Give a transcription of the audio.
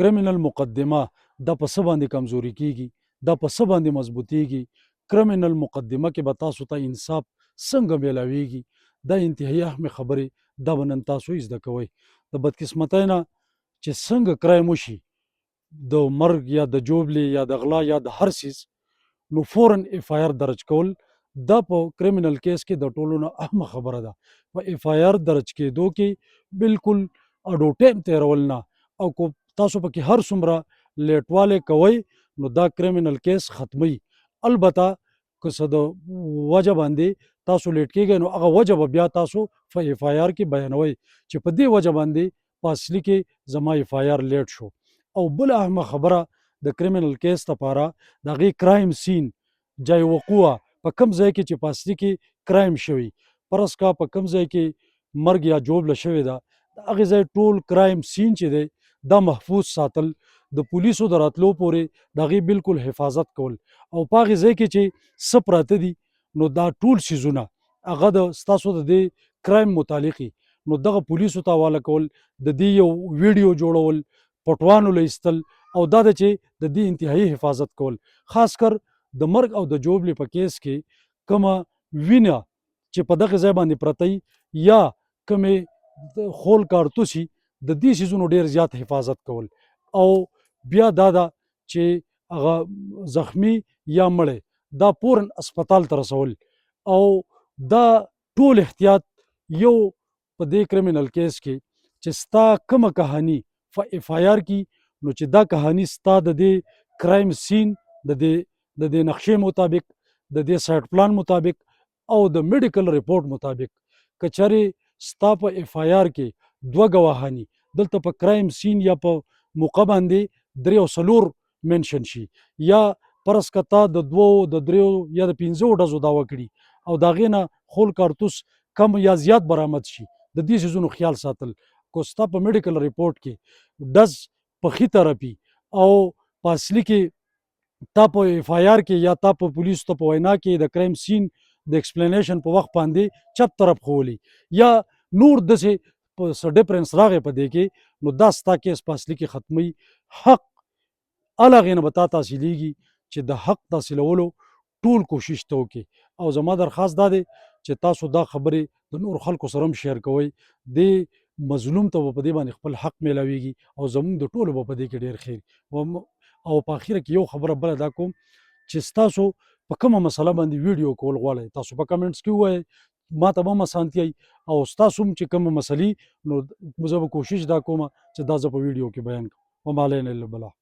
کرمینل مقدمه دا په څه باندې کمزوري کیږي، دا په څه باندې مضبوطیږي، کرمینل مقدمه کې به تاسو ته انصاف څنګه میلاویږي، دا انتهایی اهمې خبرې دا به نن تاسو زده کوئ. د بدقسمتۍ نه چې څنګه کرایم وشي، د مرګ یا د جوبلې یا د غلا یا د هر څیز، نو فورن اف آی آر درج کول دا په کریمینل کیس کې د ټولو نه اهمه خبره ده. په اف آی آر درج کېدو کې بالکل اډو ټایم تېرول نه، او کو تاسو پکې هر څومره لیټوالی کوئ نو دا کریمینل کیس ختموي. البته که څه د وجه باندې تاسو لیټ کېږئ نو هغه وجه به بیا تاسو په اف آی آر کې بیانوئ چې په دې وجه باندې په اصلي کې زما اف آی آر لیټ شو. او بل اهمه خبره د کریمینل کیس لپاره د هغې کرایم سین جای وقوع په کوم ځای کې چې په اصلي کې کرایم شوي، فرض کا په کوم ځای کې مرګ یا جوبله شوې ده، د هغې ځای ټول کرایم سین چې دی دا محفوظ ساتل، د پولیسو د راتلو پورې د هغې بالکل حفاظت کول، او په هغې ځای کې چې څه پراته دي نو دا ټول څیزونه هغه د ستاسو د دې کرایم متعلقي نو دغه پولیسو ته حواله کول، د دې یو ویډیو جوړول، پټوانو له ایستل، او دا ده چې د دې انتهایی حفاظت کول. خاص کر د مرګ او د جوبلې په کیس کې کومه وینه چې په دغه ځای باندې پرته یا کومې خول کارتوسي، د دې څیزونو ډېر زیات حفاظت کول. او بیا دا ده چې هغه زخمی یا مړی دا پورن اسپتال ته رسول، او دا ټول احتیاط یو په دې کریمینل کیس کې چې ستا کومه کهاني په اف آی آر کې نو چې دا کهاني ستا د دې کرایم سین د دې نقشې مطابق، د دې سایټ پلان مطابق او د میډیکل ریپورټ مطابق که چېرې ستا په اف آی آر کې دوه ګواهاني دلته په کرایم سین یا په موقع باندې 3 او 4 منشن شي، یا فرض که تا د 2 د 3 یا د 5 ډزو دعوه کړي او د هغې نه خول کارتوس کم یا زیات برآمد شي، د دې څیزونو خیال ساتل. کو ستا په میډیکل ریپورټ کې ډز په ښي طرفي او په اصلي کې تا په اف آی آر کې یا تا په پولیسو ته په وینا کې د کرایم سین د ایکسپلینیشن په وخت باندې چپ طرف خولی یا نور داسې څه ډفرنس راغی په دې کې نو دا ستا کیس په اصلي کې ختموي. حق ال هغې نه به تا ته حاصلېږي چې د حق د حاصلولو ټول کوشش ته وکړې. او زما درخواست دا دی چې تاسو دا خبرې د نور خلکو سره هم شیر کوئ، دې مظلوم ته به په دې باندې خپل حق میلاویږي او زموږ د ټولو به په دې کې ډېر خیر. او په اخره کې یو خبره بله دا کوم چې ستاسو په کومه مسله باندې ویډیو کول غواړئ تاسو په کمنټس کې ووایئ، ما ته به هم اسانتیا وي، او ستاسو هم چې کومه مسلې نو زه به کوشش دا کوم چې دا زه په ویډیو کې بیان کړم. وما علینا الا البلاغ.